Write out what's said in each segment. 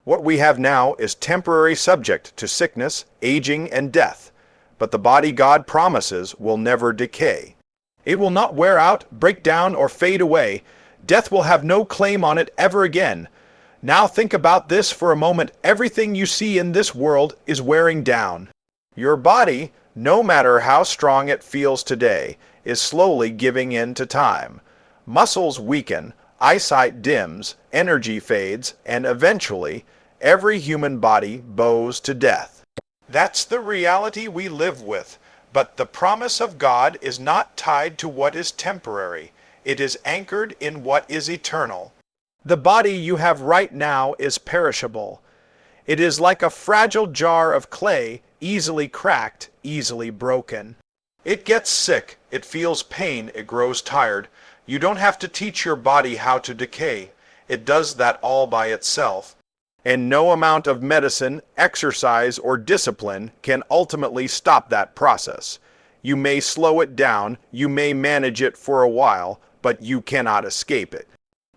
What we have now is temporary, subject to sickness, aging, and death, but the body God promises will never decay. It will not wear out, break down, or fade away. Death will have no claim on it ever again. Now think about this for a moment. Everything you see in this world is wearing down. Your body, no matter how strong it feels today, is slowly giving in to time. Muscles weaken, eyesight dims, energy fades, and eventually, every human body bows to death. That's the reality we live with, but the promise of God is not tied to what is temporary. It is anchored in what is eternal. The body you have right now is perishable. It is like a fragile jar of clay, easily cracked, easily broken. It gets sick, it feels pain, it grows tired. You don't have to teach your body how to decay. It does that all by itself. And no amount of medicine, exercise, or discipline can ultimately stop that process. You may slow it down, you may manage it for a while, but you cannot escape it.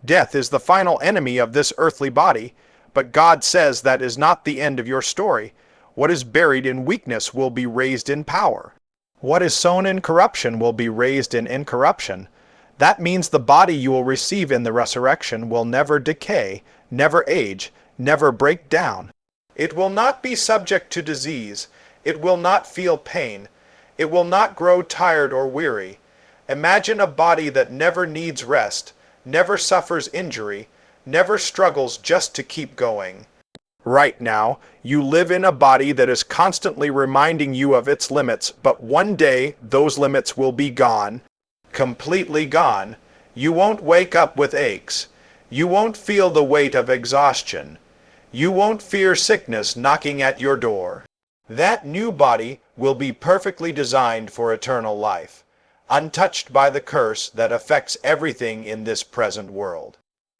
Death is the final enemy of this earthly body, but God says that is not the end of your story. What is buried in weakness will be raised in power. What is sown in corruption will be raised in incorruption. That means the body you will receive in the resurrection will never decay, never age, never break down. It will not be subject to disease. It will not feel pain. It will not grow tired or weary. Imagine a body that never needs rest, never suffers injury, never struggles just to keep going. Right now, you live in a body that is constantly reminding you of its limits, but one day those limits will be gone, completely gone. You won't wake up with aches. You won't feel the weight of exhaustion. You won't fear sickness knocking at your door. That new body will be perfectly designed for eternal life, untouched by the curse that affects everything in this present world.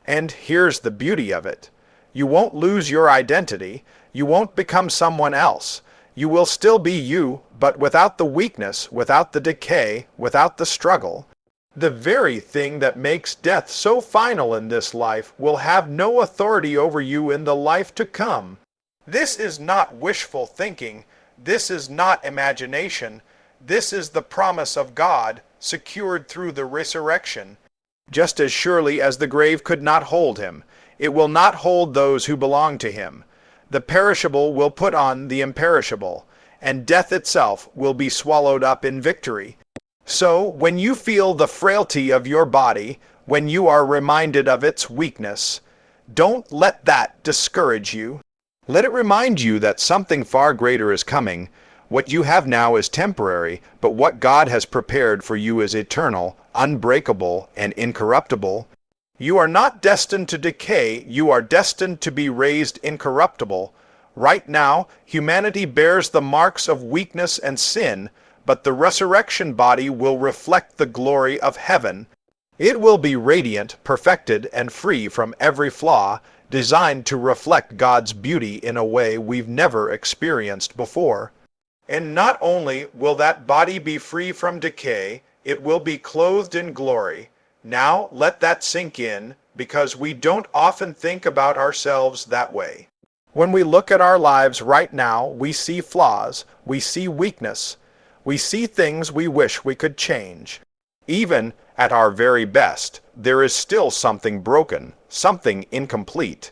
And here's the beauty of it. You won't lose your identity. You won't become someone else. You will still be you, but without the weakness, without the decay, without the struggle. The very thing that makes death so final in this life will have no authority over you in the life to come. This is not wishful thinking. This is not imagination. This is the promise of God, secured through the resurrection. Just as surely as the grave could not hold him, it will not hold those who belong to him. The perishable will put on the imperishable, and death itself will be swallowed up in victory. So, when you feel the frailty of your body, when you are reminded of its weakness, don't let that discourage you. Let it remind you that something far greater is coming. What you have now is temporary, but what God has prepared for you is eternal, unbreakable, and incorruptible. You are not destined to decay, you are destined to be raised incorruptible. Right now, humanity bears the marks of weakness and sin, but the resurrection body will reflect the glory of heaven. It will be radiant, perfected, and free from every flaw, designed to reflect God's beauty in a way we've never experienced before. And not only will that body be free from decay, it will be clothed in glory. Now let that sink in, because we don't often think about ourselves that way. When we look at our lives right now, we see flaws, we see weakness, we see things we wish we could change. Even at our very best, there is still something broken, something incomplete.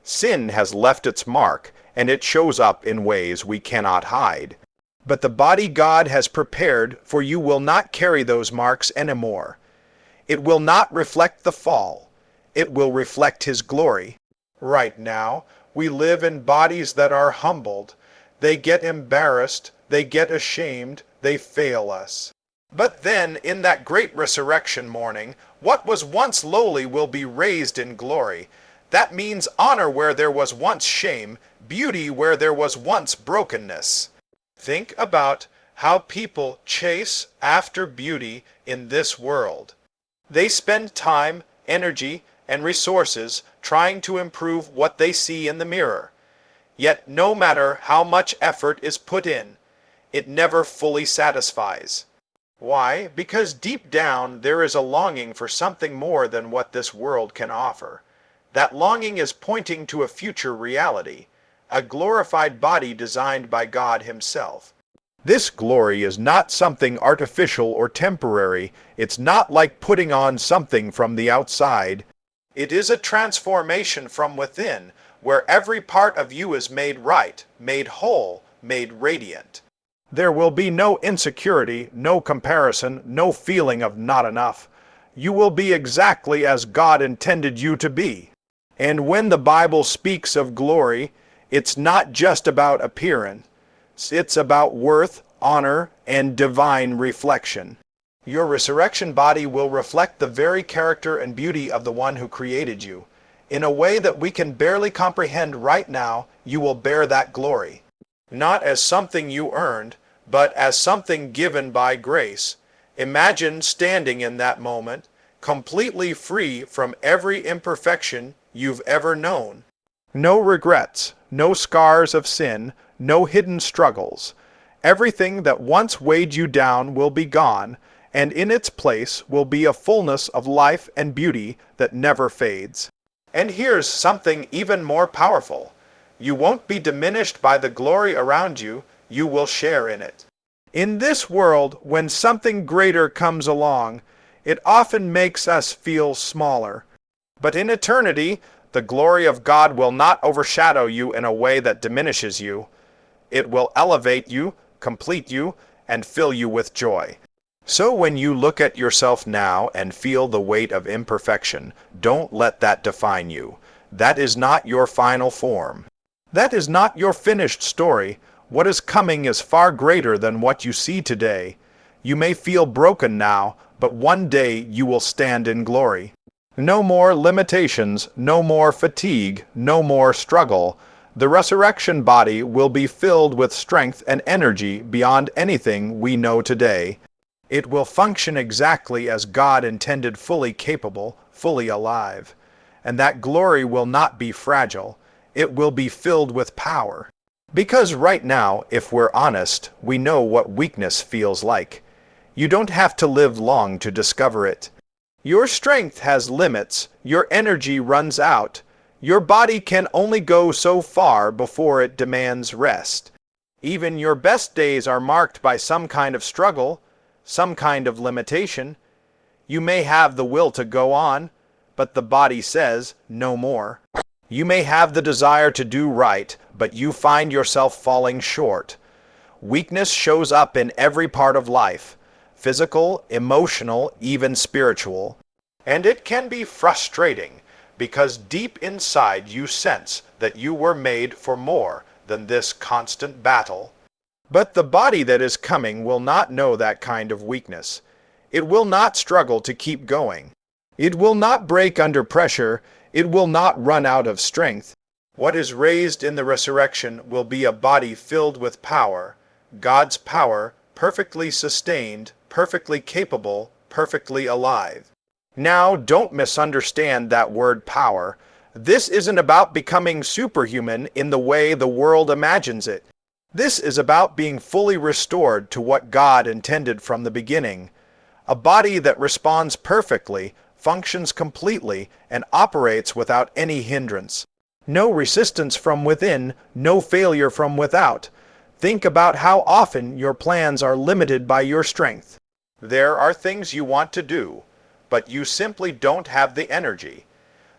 Sin has left its mark, and it shows up in ways we cannot hide. But the body God has prepared for you will not carry those marks anymore. It will not reflect the fall. It will reflect His glory. Right now, we live in bodies that are humbled. They get embarrassed, they get ashamed, they fail us. But then, in that great resurrection morning, what was once lowly will be raised in glory. That means honor where there was once shame, beauty where there was once brokenness. Think about how people chase after beauty in this world. They spend time, energy, and resources trying to improve what they see in the mirror. Yet no matter how much effort is put in, it never fully satisfies. Why? Because deep down there is a longing for something more than what this world can offer. That longing is pointing to a future reality, a glorified body designed by God Himself. This glory is not something artificial or temporary. It's not like putting on something from the outside. It is a transformation from within, where every part of you is made right, made whole, made radiant. There will be no insecurity, no comparison, no feeling of not enough. You will be exactly as God intended you to be. And when the Bible speaks of glory, it's not just about appearance. It's about worth, honor, and divine reflection. Your resurrection body will reflect the very character and beauty of the one who created you. In a way that we can barely comprehend right now, you will bear that glory. Not as something you earned, but as something given by grace. Imagine standing in that moment, completely free from every imperfection you've ever known. No regrets, no scars of sin, no hidden struggles. Everything that once weighed you down will be gone, and in its place will be a fullness of life and beauty that never fades. And here's something even more powerful. You won't be diminished by the glory around you, you will share in it. In this world, when something greater comes along, it often makes us feel smaller. But in eternity, the glory of God will not overshadow you in a way that diminishes you. It will elevate you, complete you, and fill you with joy. So when you look at yourself now and feel the weight of imperfection, don't let that define you. That is not your final form. That is not your finished story. What is coming is far greater than what you see today. You may feel broken now, but one day you will stand in glory. No more limitations, no more fatigue, no more struggle. The resurrection body will be filled with strength and energy beyond anything we know today. It will function exactly as God intended, fully capable, fully alive. And that glory will not be fragile. It will be filled with power. Because right now, if we're honest, we know what weakness feels like. You don't have to live long to discover it. Your strength has limits. Your energy runs out. Your body can only go so far before it demands rest. Even your best days are marked by some kind of struggle, some kind of limitation. You may have the will to go on, but the body says no more. You may have the desire to do right, but you find yourself falling short. Weakness shows up in every part of life, physical, emotional, even spiritual. And it can be frustrating, because deep inside you sense that you were made for more than this constant battle. But the body that is coming will not know that kind of weakness. It will not struggle to keep going. It will not break under pressure. It will not run out of strength. What is raised in the resurrection will be a body filled with power, God's power, perfectly sustained, perfectly capable, perfectly alive. Now, don't misunderstand that word power. This isn't about becoming superhuman in the way the world imagines it. This is about being fully restored to what God intended from the beginning. A body that responds perfectly, functions completely, and operates without any hindrance. No resistance from within, no failure from without. Think about how often your plans are limited by your strength. There are things you want to do, but you simply don't have the energy.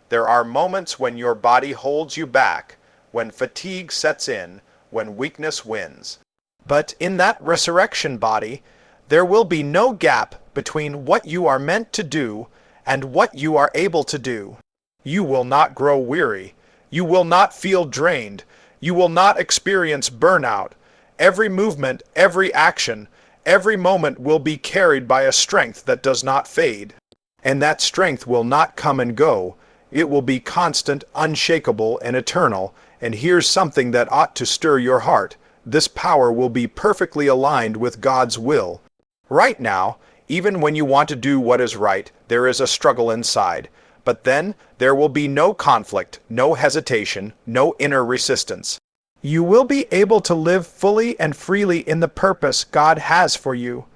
There are moments when your body holds you back, when fatigue sets in, when weakness wins. But in that resurrection body, there will be no gap between what you are meant to do and what you are able to do. You will not grow weary. You will not feel drained. You will not experience burnout. Every movement, every action, every moment will be carried by a strength that does not fade. And that strength will not come and go. It will be constant, unshakable, and eternal. And here's something that ought to stir your heart. This power will be perfectly aligned with God's will. Right now, even when you want to do what is right, there is a struggle inside. But then, there will be no conflict, no hesitation, no inner resistance. You will be able to live fully and freely in the purpose God has for you.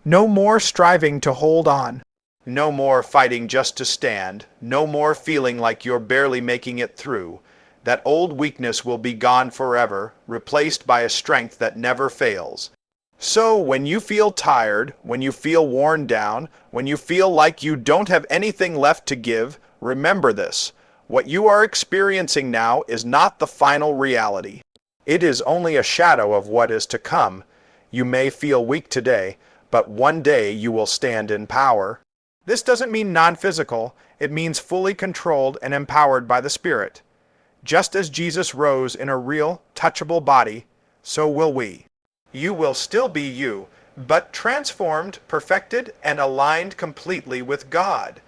No more striving to hold on. No more fighting just to stand, no more feeling like you're barely making it through. That old weakness will be gone forever, replaced by a strength that never fails. So when you feel tired, when you feel worn down, when you feel like you don't have anything left to give, remember this. What you are experiencing now is not the final reality. It is only a shadow of what is to come. You may feel weak today, but one day you will stand in power. This doesn't mean non-physical, it means fully controlled and empowered by the Spirit. Just as Jesus rose in a real, touchable body, so will we. You will still be you, but transformed, perfected, and aligned completely with God.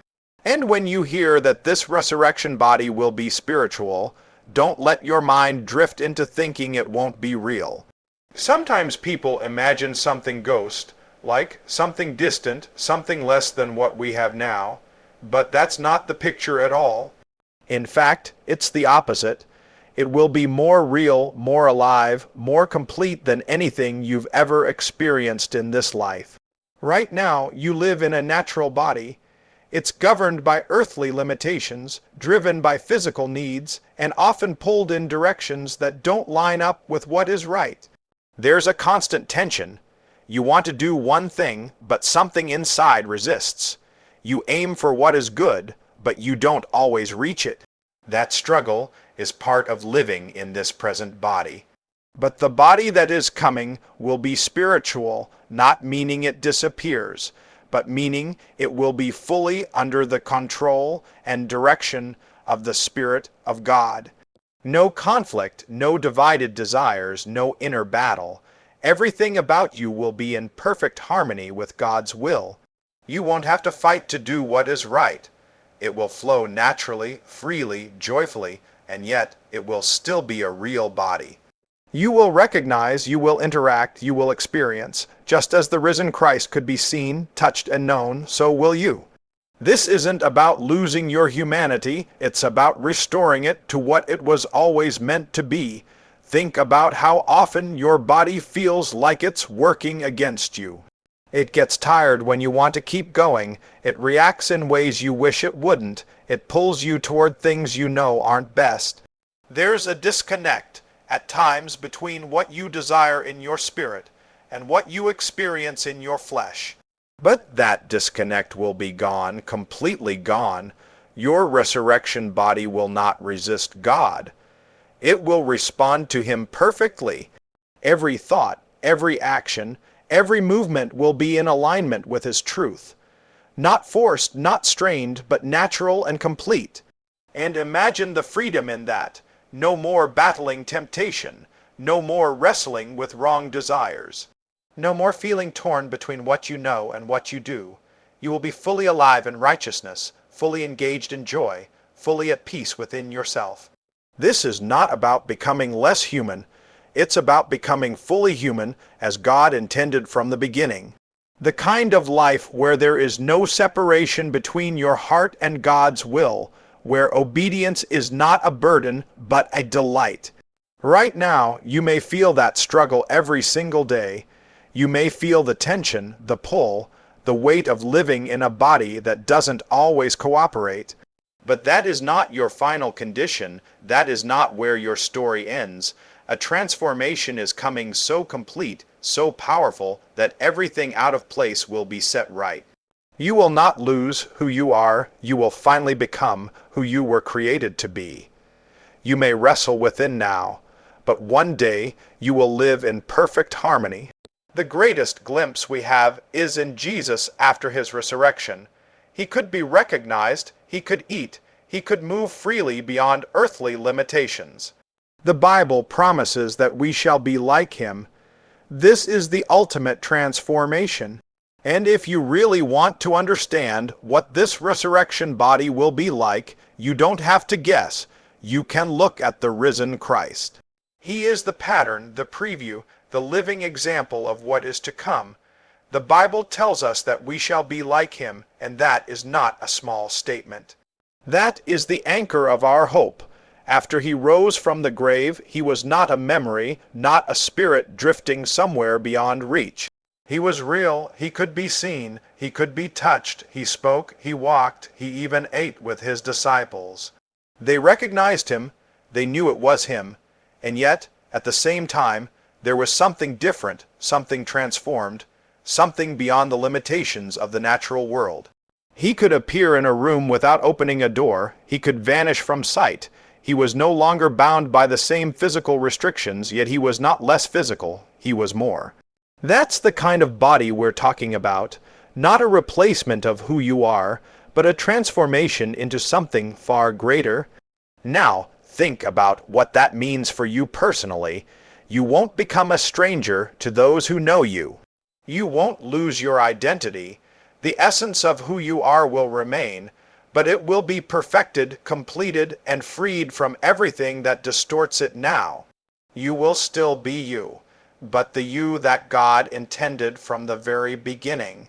And when you hear that this resurrection body will be spiritual, don't let your mind drift into thinking it won't be real. Sometimes people imagine something ghost, like something distant, something less than what we have now, but that's not the picture at all. In fact, it's the opposite. It will be more real, more alive, more complete than anything you've ever experienced in this life. Right now, you live in a natural body. It's governed by earthly limitations, driven by physical needs, and often pulled in directions that don't line up with what is right. There's a constant tension. You want to do one thing, but something inside resists. You aim for what is good, but you don't always reach it. That struggle is part of living in this present body. But the body that is coming will be spiritual, not meaning it disappears, but meaning it will be fully under the control and direction of the Spirit of God. No conflict, no divided desires, no inner battle. Everything about you will be in perfect harmony with God's will. You won't have to fight to do what is right. It will flow naturally, freely, joyfully, and yet it will still be a real body. You will recognize, you will interact, you will experience. Just as the risen Christ could be seen, touched, and known, so will you. This isn't about losing your humanity, it's about restoring it to what it was always meant to be. Think about how often your body feels like it's working against you. It gets tired when you want to keep going. It reacts in ways you wish it wouldn't. It pulls you toward things you know aren't best. There's a disconnect at times between what you desire in your spirit and what you experience in your flesh. But that disconnect will be gone, completely gone. Your resurrection body will not resist God. It will respond to Him perfectly. Every thought, every action, every movement will be in alignment with His truth. Not forced, not strained, but natural and complete. And imagine the freedom in that. No more battling temptation. No more wrestling with wrong desires. No more feeling torn between what you know and what you do. You will be fully alive in righteousness, fully engaged in joy, fully at peace within yourself. This is not about becoming less human. It's about becoming fully human as God intended from the beginning. The kind of life where there is no separation between your heart and God's will, where obedience is not a burden but a delight. Right now, you may feel that struggle every single day. You may feel the tension, the pull, the weight of living in a body that doesn't always cooperate. But that is not your final condition. That is not where your story ends. A transformation is coming so complete, so powerful, that everything out of place will be set right. You will not lose who you are. You will finally become who you were created to be. You may wrestle within now, but one day you will live in perfect harmony. The greatest glimpse we have is in Jesus after His resurrection. He could be recognized, He could eat, He could move freely beyond earthly limitations. The Bible promises that we shall be like Him. This is the ultimate transformation. And if you really want to understand what this resurrection body will be like, you don't have to guess. You can look at the risen Christ. He is the pattern, the preview, the living example of what is to come. The Bible tells us that we shall be like Him, and that is not a small statement. That is the anchor of our hope. After He rose from the grave, He was not a memory, not a spirit drifting somewhere beyond reach. He was real, he could be seen, he could be touched, he spoke, he walked, he even ate with his disciples. They recognized him, they knew it was him, and yet, at the same time, there was something different, something transformed, something beyond the limitations of the natural world. He could appear in a room without opening a door, he could vanish from sight. He was no longer bound by the same physical restrictions, yet he was not less physical, he was more. That's the kind of body we're talking about, not a replacement of who you are, but a transformation into something far greater. Now, think about what that means for you personally. You won't become a stranger to those who know you. You won't lose your identity. The essence of who you are will remain, but it will be perfected, completed, and freed from everything that distorts it now. You will still be you, but the you that God intended from the very beginning.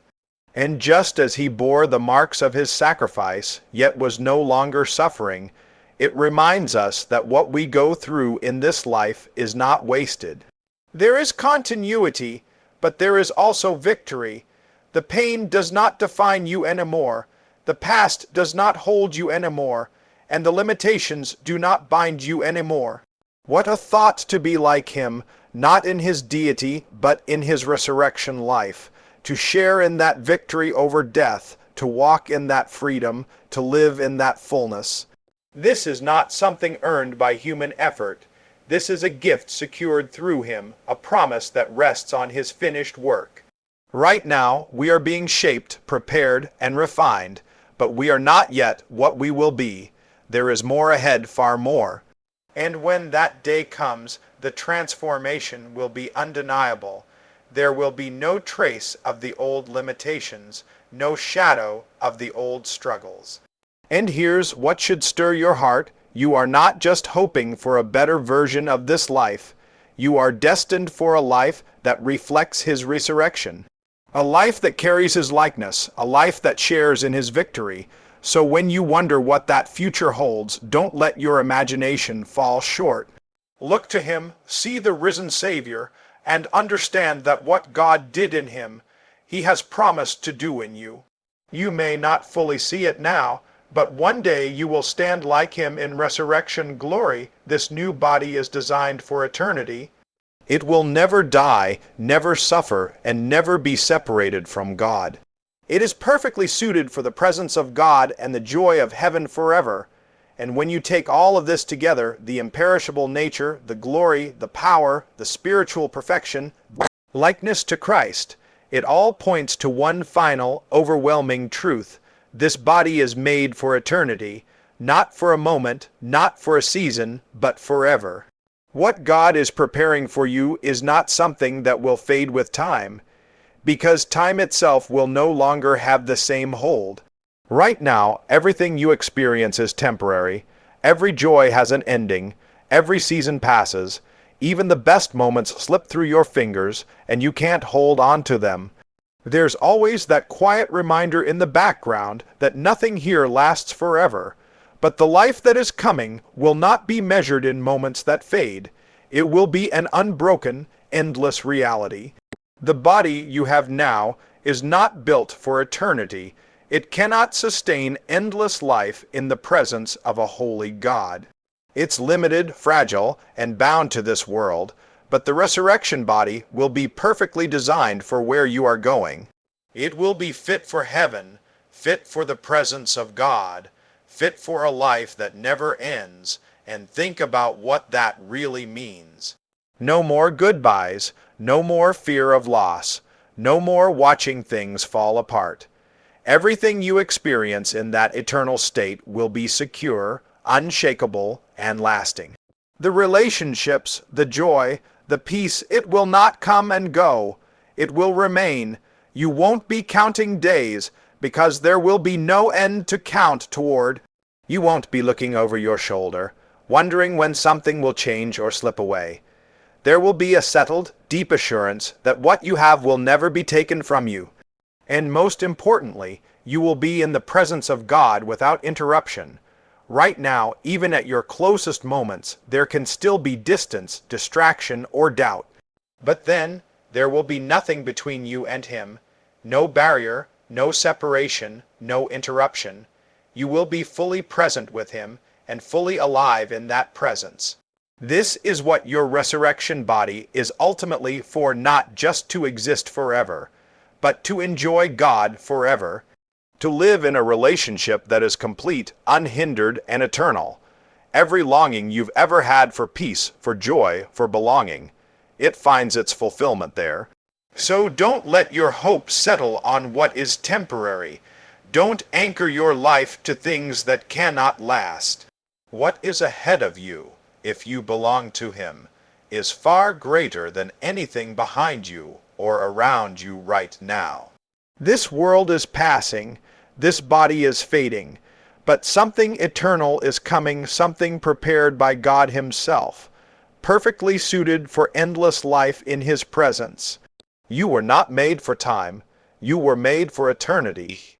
And just as he bore the marks of his sacrifice, yet was no longer suffering, it reminds us that what we go through in this life is not wasted. There is continuity, but there is also victory. The pain does not define you anymore. The past does not hold you anymore, and the limitations do not bind you anymore. What a thought to be like him, not in his deity, but in his resurrection life, to share in that victory over death, to walk in that freedom, to live in that fullness. This is not something earned by human effort. This is a gift secured through him, a promise that rests on his finished work. Right now, we are being shaped, prepared, and refined, but we are not yet what we will be. There is more ahead, far more. And when that day comes, the transformation will be undeniable. There will be no trace of the old limitations, no shadow of the old struggles. And here's what should stir your heart. You are not just hoping for a better version of this life. You are destined for a life that reflects his resurrection. A life that carries his likeness, a life that shares in his victory. So when you wonder what that future holds, don't let your imagination fall short. Look to him, see the risen Savior, and understand that what God did in him, he has promised to do in you. You may not fully see it now, but one day you will stand like him in resurrection glory. This new body is designed for eternity. It will never die, never suffer, and never be separated from God. It is perfectly suited for the presence of God and the joy of heaven forever. And when you take all of this together, the imperishable nature, the glory, the power, the spiritual perfection, likeness to Christ, it all points to one final, overwhelming truth. This body is made for eternity, not for a moment, not for a season, but forever. What God is preparing for you is not something that will fade with time, because time itself will no longer have the same hold. Right now, everything you experience is temporary. Every joy has an ending. Every season passes. Even the best moments slip through your fingers, and you can't hold on to them. There's always that quiet reminder in the background that nothing here lasts forever. But the life that is coming will not be measured in moments that fade. It will be an unbroken, endless reality. The body you have now is not built for eternity. It cannot sustain endless life in the presence of a holy God. It's limited, fragile, and bound to this world, but the resurrection body will be perfectly designed for where you are going. It will be fit for heaven, fit for the presence of God, fit for a life that never ends, and think about what that really means. No more goodbyes, no more fear of loss, no more watching things fall apart. Everything you experience in that eternal state will be secure, unshakable, and lasting. The relationships, the joy, the peace, it will not come and go. It will remain. You won't be counting days, because there will be no end to count toward. You won't be looking over your shoulder, wondering when something will change or slip away. There will be a settled, deep assurance that what you have will never be taken from you. And most importantly, you will be in the presence of God without interruption. Right now, even at your closest moments, there can still be distance, distraction, or doubt. But then, There will be nothing between you and him, no barrier, no separation, no interruption. You will be fully present with him and fully alive in that presence. This is what your resurrection body is ultimately for, not just to exist forever, but to enjoy God forever, to live in a relationship that is complete, unhindered, and eternal. Every longing you've ever had for peace, for joy, for belonging, it finds its fulfillment there. So don't let your hope settle on what is temporary. Don't anchor your life to things that cannot last. What is ahead of you, if you belong to him, is far greater than anything behind you or around you right now. This world is passing, this body is fading, but something eternal is coming, something prepared by God himself, perfectly suited for endless life in his presence. You were not made for time, you were made for eternity.